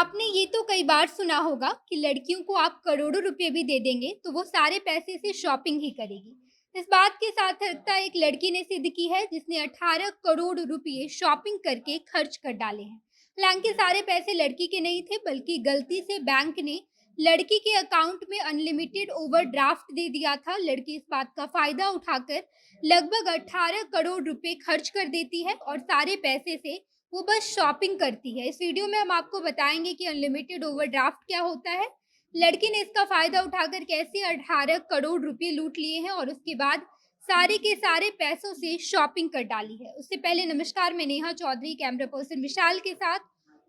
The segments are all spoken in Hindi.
आपने ये तो कई बार सुना होगा कि लड़कियों को आप करोड़ों रुपए भी दे देंगे तो वो सारे पैसे से शॉपिंग ही करेगी। इस बात के सार्थकता एक लड़की ने सिद्ध की है जिसने 18 करोड़ रुपए शॉपिंग करके खर्च कर डाले हैं। हालांकि सारे पैसे लड़की के नहीं थे बल्कि गलती से बैंक ने लड़की के अकाउंट में अनलिमिटेड ओवरड्राफ्ट दे दिया था। लड़की इस बात का फायदा उठाकर लगभग 18 करोड़ रुपए खर्च कर देती है और सारे पैसे से वो बस शॉपिंग करती है। इस वीडियो में हम आपको बताएँगे कि अनलिमिटेड ओवरड्राफ्ट क्या होता है, लड़की ने इसका फ़ायदा उठाकर कैसे 18 करोड़ रुपए लूट लिए हैं और उसके बाद सारे के सारे पैसों से शॉपिंग कर डाली है। उससे पहले नमस्कार, मैं नेहा चौधरी कैमरा पर्सन विशाल के साथ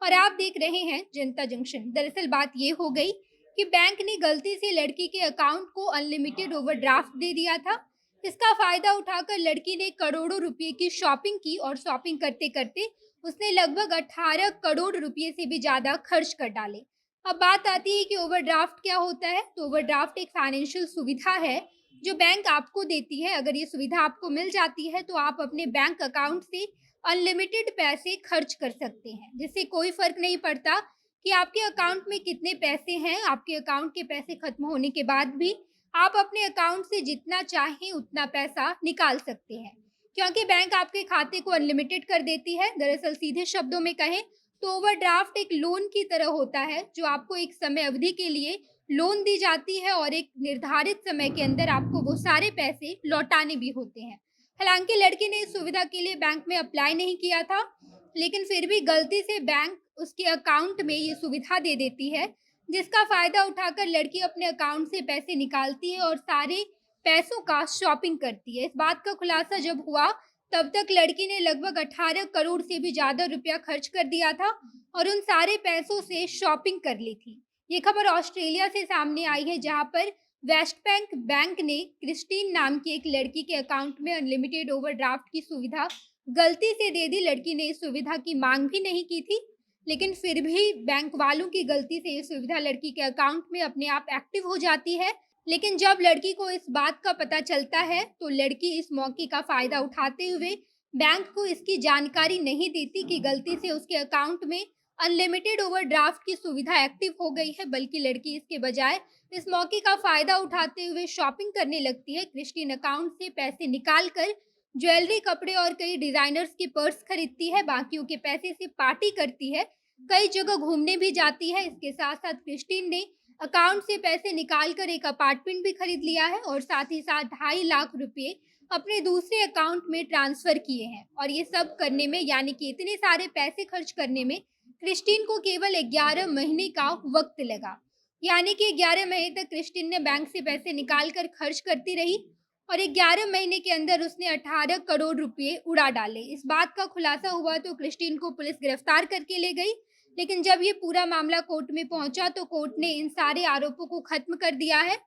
और आप देख रहे हैं जनता जंक्शन। दरअसल बात ये हो गई कि बैंक ने गलती से लड़की के अकाउंट को अनलिमिटेड ओवरड्राफ्ट दे दिया था। इसका फ़ायदा उठाकर लड़की ने करोड़ों रुपए की शॉपिंग की और शॉपिंग करते-करते उसने लगभग 18 करोड़ रुपए से भी ज़्यादा खर्च कर डाले। अब बात आती है कि ओवरड्राफ्ट क्या होता है? तो ओवरड्राफ्ट एक फाइनेंशियल सुविधा है, जो बैंक आपको देती है। अगर ये सुविधा आपको मिल जाती है, तो आप अपने बैंक अकाउंट से अनलिमिटेड पैसे खर्च कर सकते हैं, जिससे कोई फ़र्क नहीं पड़ता कि आपके अकाउंट में कितने पैसे हैं। आपके अकाउंट के पैसे खत्म होने के बाद भी आप अपने अकाउंट से जितना चाहें उतना पैसा निकाल सकते हैं। क्योंकि बैंक आपके खाते को अनलिमिटेड कर देती है। दरअसल सीधे शब्दों में कहें तो ओवरड्राफ्ट एक लोन की तरह होता है, जो आपको एक समय अवधि के लिए लोन दी जाती है और एक निर्धारित समय के अंदर आपको वो सारे पैसे लौटाने भी होते हैं। हालांकि लड़की ने इस सुविधा के लिए बैंक में अप्लाई नहीं किया था, लेकिन फिर भी गलती से बैंक उसके अकाउंट में ये सुविधा दे देती है, जिसका फायदा उठाकर लड़की अपने अकाउंट से पैसे निकालती है और सारे पैसों का शॉपिंग करती है। इस बात का खुलासा जब हुआ, तब तक लड़की ने लगभग 18 करोड़ से भी ज़्यादा रुपया खर्च कर दिया था और उन सारे पैसों से शॉपिंग कर ली थी। ये खबर ऑस्ट्रेलिया से सामने आई है, जहाँ पर वेस्ट बैंक बैंक ने क्रिस्टीन नाम की एक लड़की के अकाउंट में अनलिमिटेड ओवरड्राफ्ट की सुविधा गलती से दे दी। लड़की ने इस सुविधा की मांग भी नहीं की थी, लेकिन फिर भी बैंक वालों की गलती से ये सुविधा लड़की के अकाउंट में अपने आप एक्टिव हो जाती है। लेकिन जब लड़की को इस बात का पता चलता है, तो लड़की इस मौके का फ़ायदा उठाते हुए बैंक को इसकी जानकारी नहीं देती कि गलती से उसके अकाउंट में अनलिमिटेड ओवरड्राफ्ट की सुविधा एक्टिव हो गई है, बल्कि लड़की इसके बजाय इस मौके का फ़ायदा उठाते हुए शॉपिंग करने लगती है। क्रिस्टीन अकाउंट से पैसे निकाल कर ज्वेलरी, कपड़े और कई डिज़ाइनर्स के पर्स खरीदती है, बाकियों के पैसे से पार्टी करती है, कई जगह घूमने भी जाती है। इसके साथ-साथ क्रिस्टीन ने अकाउंट से पैसे निकाल कर एक अपार्टमेंट भी खरीद लिया है और साथ ही साथ 2.5 लाख रुपए अपने दूसरे अकाउंट में ट्रांसफ़र किए हैं। और ये सब करने में, यानी कि इतने सारे पैसे खर्च करने में क्रिस्टीन को केवल 11 महीने का वक़्त लगा। यानी कि 11 महीने तक क्रिस्टीन ने बैंक से पैसे निकाल कर खर्च करती रही और 11 महीने के अंदर उसने 18 करोड़ रुपए उड़ा डाले। इस बात का खुलासा हुआ तो क्रिस्टीन को पुलिस गिरफ्तार करके ले गई। लेकिन जब ये पूरा मामला कोर्ट में पहुंचा, तो कोर्ट ने इन सारे आरोपों को खत्म कर दिया है।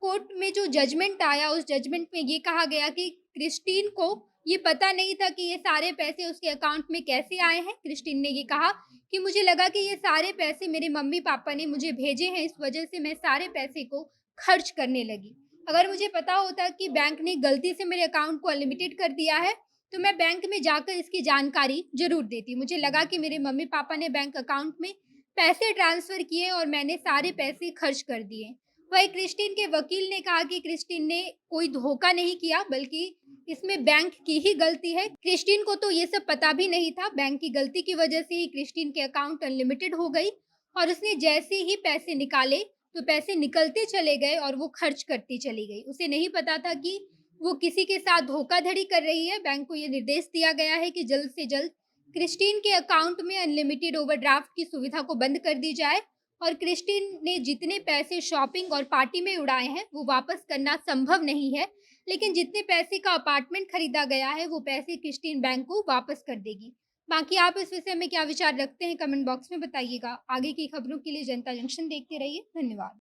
कोर्ट में जो जजमेंट आया, उस जजमेंट में ये कहा गया कि क्रिस्टीन को ये पता नहीं था कि ये सारे पैसे उसके अकाउंट में कैसे आए हैं। क्रिस्टीन ने ये कहा कि मुझे लगा कि ये सारे पैसे मेरे मम्मी पापा ने मुझे भेजे हैं, इस वजह से मैं सारे पैसे को खर्च करने लगी। अगर मुझे पता होता कि बैंक ने गलती से मेरे अकाउंट को अनलिमिटेड कर दिया है, तो मैं बैंक में जाकर इसकी जानकारी ज़रूर देती। मुझे लगा कि मेरे मम्मी-पापा ने बैंक अकाउंट में पैसे ट्रांसफ़र किए और मैंने सारे पैसे खर्च कर दिए। वहीं क्रिस्टीन के वकील ने कहा कि क्रिस्टीन ने कोई धोखा नहीं किया, बल्कि इसमें बैंक की ही गलती है। क्रिस्टीन को तो ये सब पता भी नहीं था। बैंक की गलती की वजह से ही क्रिस्टीन के अकाउंट अनलिमिटेड हो गई और उसने जैसे ही पैसे निकाले, तो पैसे निकलते चले गए और वो खर्च करती चली गई। उसे नहीं पता था कि वो किसी के साथ धोखाधड़ी कर रही है। बैंक को ये निर्देश दिया गया है कि जल्द से जल्द क्रिस्टीन के अकाउंट में अनलिमिटेड ओवरड्राफ्ट की सुविधा को बंद कर दी जाए और क्रिस्टीन ने जितने पैसे शॉपिंग और पार्टी में उड़ाए हैं, वो वापस करना संभव नहीं है। लेकिन जितने पैसे का अपार्टमेंट खरीदा गया है, वो पैसे क्रिस्टीन बैंक को वापस कर देगी। बाकी आप इस विषय में क्या विचार रखते हैं, कमेंट बॉक्स में बताइएगा। आगे की खबरों के लिए जनता जंक्शन देखते रहिए। धन्यवाद।